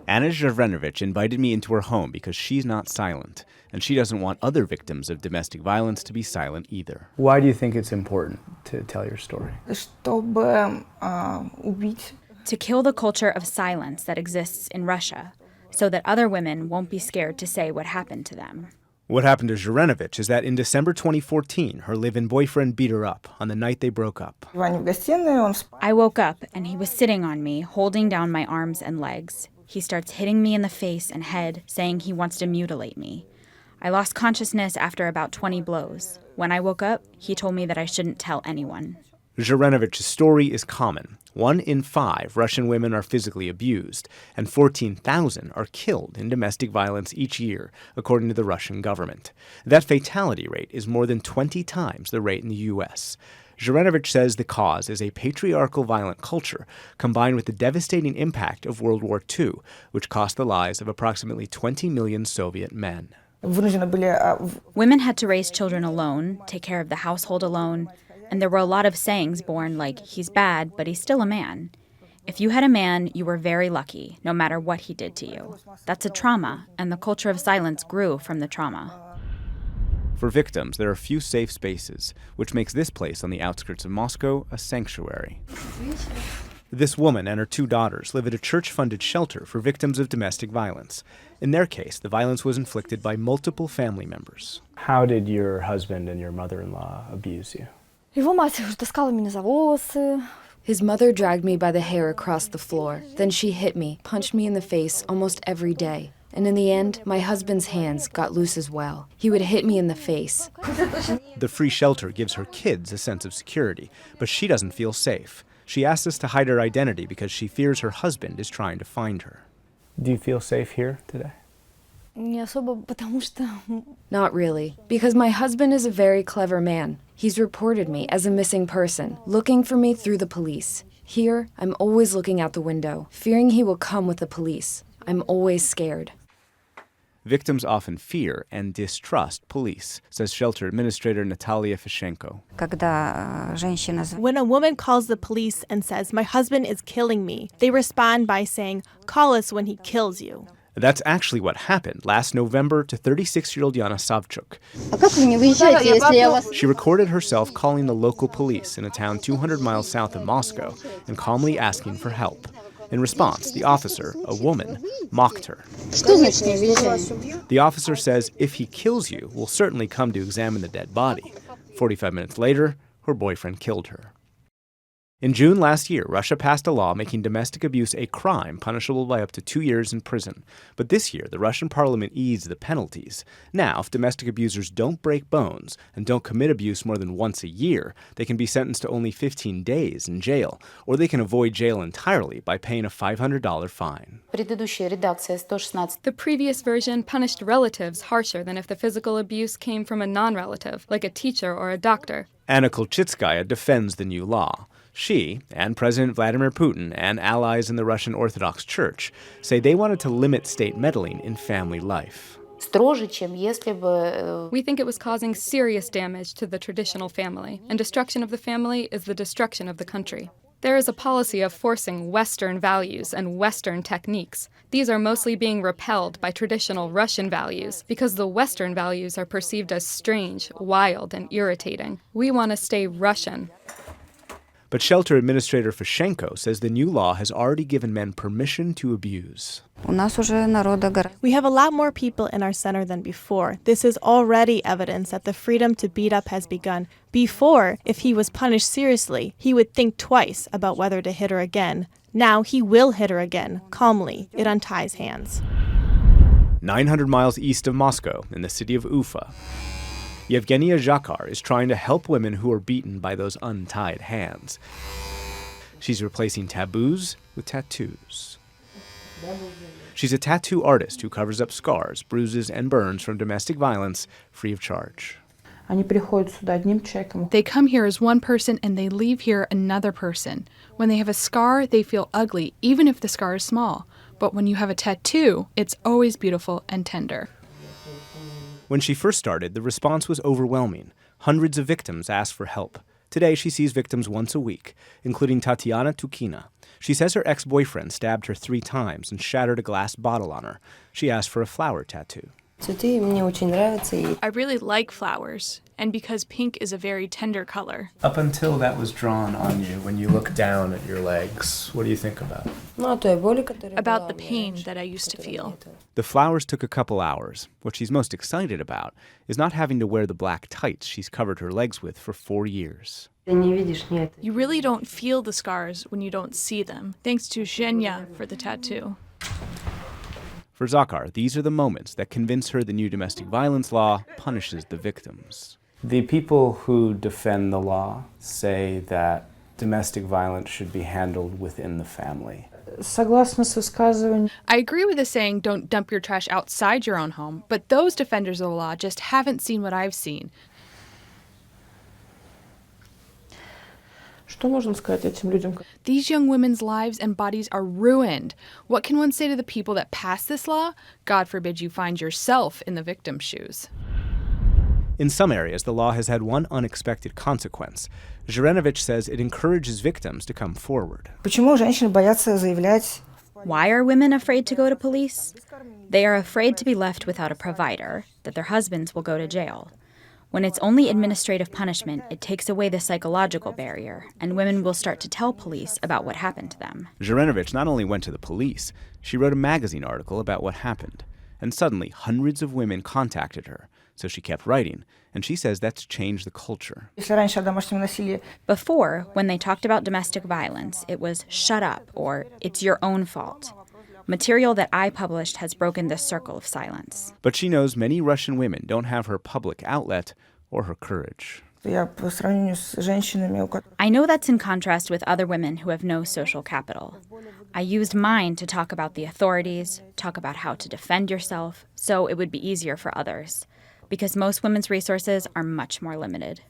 Anna Zhevrenovich invited me into her home because she's not silent, and she doesn't want other victims of domestic violence to be silent either. Why do you think it's important to tell your story? To kill the culture of silence that exists in Russia, so that other women won't be scared to say what happened to them. What happened to Zhevrenovich is that in December 2014, her live-in boyfriend beat her up on the night they broke up. I woke up and he was sitting on me, holding down my arms and legs. He starts hitting me in the face and head, saying he wants to mutilate me. I lost consciousness after about 20 blows. When I woke up, he told me that I shouldn't tell anyone. Zherenovich's story is common. 1 in 5 Russian women are physically abused, and 14,000 are killed in domestic violence each year, according to the Russian government. That fatality rate is more than 20 times the rate in the U.S. Zherenovich says the cause is a patriarchal violent culture combined with the devastating impact of World War II, which cost the lives of approximately 20 million Soviet men. Women had to raise children alone, take care of the household alone, and there were a lot of sayings born like, he's bad, but he's still a man. If you had a man, you were very lucky, no matter what he did to you. That's a trauma, and the culture of silence grew from the trauma. For victims, there are few safe spaces, which makes this place on the outskirts of Moscow a sanctuary. This woman and her 2 daughters live at a church-funded shelter for victims of domestic violence. In their case, the violence was inflicted by multiple family members. How did your husband and your mother-in-law abuse you? His mother dragged me by the hair across the floor. Then she hit me, punched me in the face almost every day. And in the end, my husband's hands got loose as well. He would hit me in the face. The free shelter gives her kids a sense of security, but she doesn't feel safe. She asks us to hide her identity because she fears her husband is trying to find her. Do you feel safe here today? Not really, because my husband is a very clever man. He's reported me as a missing person, looking for me through the police. Here, I'm always looking out the window, fearing he will come with the police. I'm always scared. Victims often fear and distrust police, says shelter administrator Natalia Fishenko. When a woman calls the police and says, "My husband is killing me," they respond by saying, "Call us when he kills you." That's actually what happened last November to 36-year-old Yana Savchuk. She recorded herself calling the local police in a town 200 miles south of Moscow and calmly asking for help. In response, the officer, a woman, mocked her. The officer says if he kills you, we'll certainly come to examine the dead body. 45 minutes later, her boyfriend killed her. In June last year, Russia passed a law making domestic abuse a crime punishable by up to 2 years in prison. But this year, the Russian parliament eased the penalties. Now, if domestic abusers don't break bones and don't commit abuse more than once a year, they can be sentenced to only 15 days in jail, or they can avoid jail entirely by paying a $500 fine. The previous version punished relatives harsher than if the physical abuse came from a non-relative, like a teacher or a doctor. Anna Kolchitskaya defends the new law. She, and President Vladimir Putin, and allies in the Russian Orthodox Church say they wanted to limit state meddling in family life. We think it was causing serious damage to the traditional family, and destruction of the family is the destruction of the country. There is a policy of forcing Western values and Western techniques. These are mostly being repelled by traditional Russian values because the Western values are perceived as strange, wild, and irritating. We want to stay Russian. But shelter administrator Fishenko says the new law has already given men permission to abuse. We have a lot more people in our center than before. This is already evidence that the freedom to beat up has begun. Before, if he was punished seriously, he would think twice about whether to hit her again. Now he will hit her again, calmly. It unties hands. 900 miles east of Moscow, in the city of Ufa, Yevgenia Zhakar is trying to help women who are beaten by those untied hands. She's replacing taboos with tattoos. She's a tattoo artist who covers up scars, bruises, and burns from domestic violence free of charge. They come here as one person and they leave here another person. When they have a scar, they feel ugly, even if the scar is small. But when you have a tattoo, it's always beautiful and tender. When she first started, the response was overwhelming. Hundreds of victims asked for help. Today, she sees victims once a week, including Tatiana Tukina. She says her ex-boyfriend stabbed her 3 times and shattered a glass bottle on her. She asked for a flower tattoo. I really like flowers, and because pink is a very tender color. Up until that was drawn on you, when you look down at your legs, what do you think about? About the pain that I used to feel. The flowers took a couple hours. What she's most excited about is not having to wear the black tights she's covered her legs with for 4 years. You really don't feel the scars when you don't see them. Thanks to Zhenya for the tattoo. For Zakar, these are the moments that convince her the new domestic violence law punishes the victims. The people who defend the law say that domestic violence should be handled within the family. I agree with the saying, don't dump your trash outside your own home, but those defenders of the law just haven't seen what I've seen. These young women's lives and bodies are ruined. What can one say to the people that passed this law? God forbid you find yourself in the victim's shoes. In some areas, the law has had one unexpected consequence. Zherenovich says it encourages victims to come forward. Why are women afraid to go to police? They are afraid to be left without a provider, that their husbands will go to jail. When it's only administrative punishment, it takes away the psychological barrier, and women will start to tell police about what happened to them. Zherenovich not only went to the police, she wrote a magazine article about what happened. And suddenly, hundreds of women contacted her. So she kept writing, and she says that's changed the culture. Before, when they talked about domestic violence, it was shut up or it's your own fault. Material that I published has broken this circle of silence. But she knows many Russian women don't have her public outlet or her courage. I know that's in contrast with other women who have no social capital. I used mine to talk about the authorities, talk about how to defend yourself, so it would be easier for others. Because most women's resources are much more limited.